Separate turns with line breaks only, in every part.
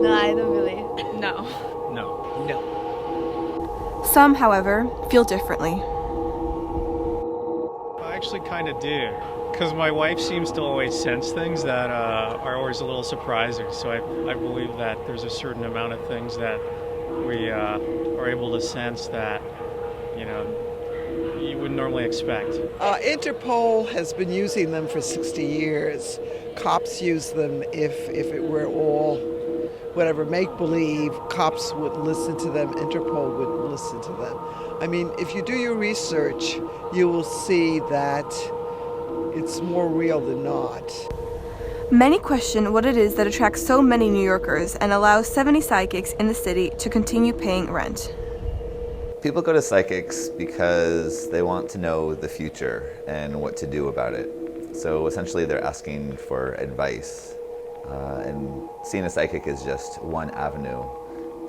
No, I don't really.
No.
No.
No. Some, however, feel differently.
I actually kind of do, because my wife seems to always sense things that are always a little surprising. So I believe that there's a certain amount of things that we are able to sense that, you know, you wouldn't normally expect.
Interpol has been using them for 60 years. Cops use them if it were all whatever make-believe, cops would listen to them, Interpol would listen to them. I mean, if you do your research, you will see that it's more real than not.
Many question what it is that attracts so many New Yorkers and allows 70 psychics in the city to continue paying rent.
People go to psychics because they want to know the future and what to do about it. So essentially they're asking for advice. And seeing a psychic is just one avenue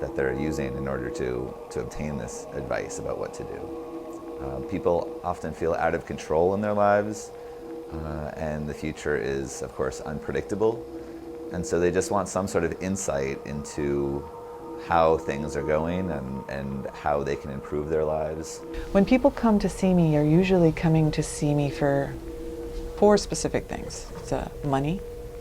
that they're using in order to obtain this advice about what to do. People often feel out of control in their lives, and the future is, of course, unpredictable. And so they just want some sort of insight into how things are going and how they can improve their lives.
When people come to see me, they're usually coming to see me for 4 specific things. It's money,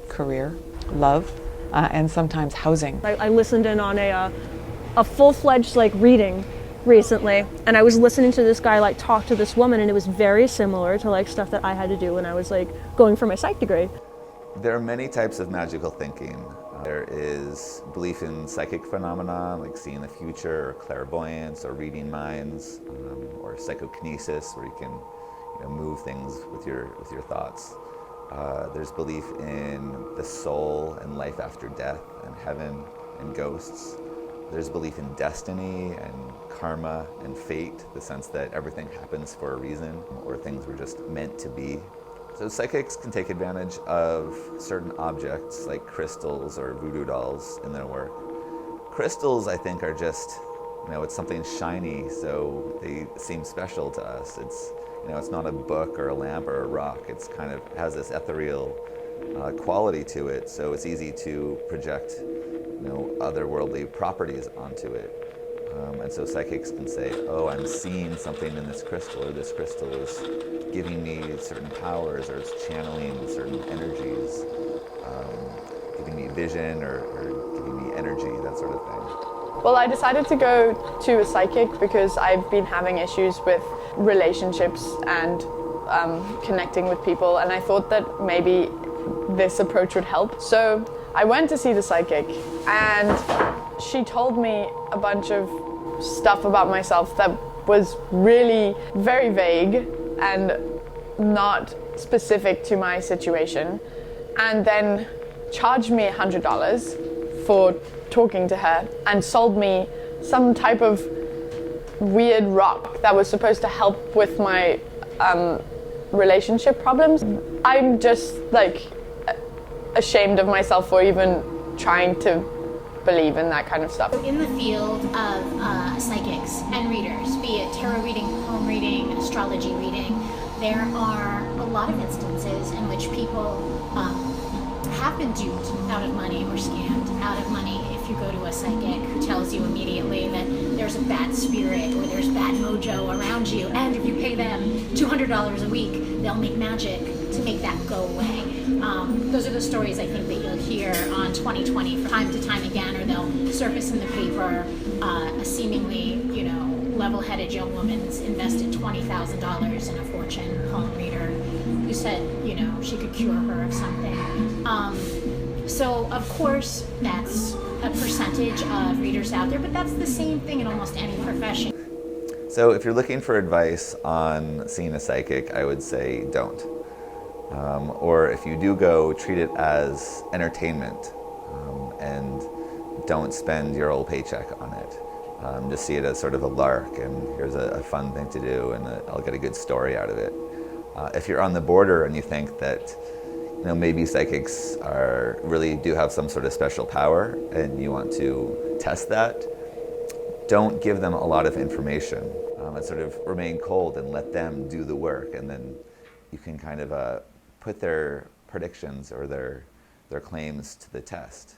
career, love, and sometimes housing.
I listened in on a full-fledged reading recently, and I was listening to this guy talk to this woman, and it was very similar to stuff that I had to do when I was going for my psych degree.
There are many types of magical thinking. There is belief in psychic phenomena, like seeing the future, or clairvoyance, or reading minds, or psychokinesis, where you can move things with your thoughts. There's belief in the soul and life after death and heaven and ghosts. There's belief in destiny and karma and fate, the sense that everything happens for a reason or things were just meant to be. So psychics can take advantage of certain objects like crystals or voodoo dolls in their work. Crystals, I think, are just, it's something shiny, so they seem special to us. It's not a book or a lamp or a rock. It's kind of has this ethereal quality to it, so it's easy to project, otherworldly properties onto it. And so psychics can say, oh, I'm seeing something in this crystal, or this crystal is giving me certain powers, or it's channeling certain energies, giving me vision or giving me energy, that sort of thing.
Well, I decided to go to a psychic because I've been having issues with relationships and connecting with people, and I thought that maybe this approach would help. So I went to see the psychic, and she told me a bunch of stuff about myself that was really very vague and not specific to my situation, and then charged me $100 for talking to her and sold me some type of weird rock that was supposed to help with my relationship problems. I'm just ashamed of myself for even trying to believe in that kind of stuff.
In the field of psychics and readers, be it tarot reading, palm reading, astrology reading, there are a lot of instances in which people have been duped out of money or scammed out of money if you go to a psychic who tells you immediately that there's a bad spirit or there's bad mojo around you, and if you pay them $200 a week, they'll make magic to make that go away. Those are the stories I think that you'll hear on 2020 from time to time again, or they'll surface in the paper. A seemingly, level-headed young woman's invested $20,000 in a fortune palm reader who said, she could cure her of something. So of course that's a percentage of readers out there, but that's the same thing in almost any profession.
So if you're looking for advice on seeing a psychic, I would say don't. Or if you do go, treat it as entertainment, and don't spend your whole paycheck on it. Just see it as sort of a lark, and here's a fun thing to do, and I'll get a good story out of it. If you're on the border and you think that maybe psychics really do have some sort of special power and you want to test that. Don't give them a lot of information and sort of remain cold and let them do the work, and then you can kind of put their predictions or their claims to the test.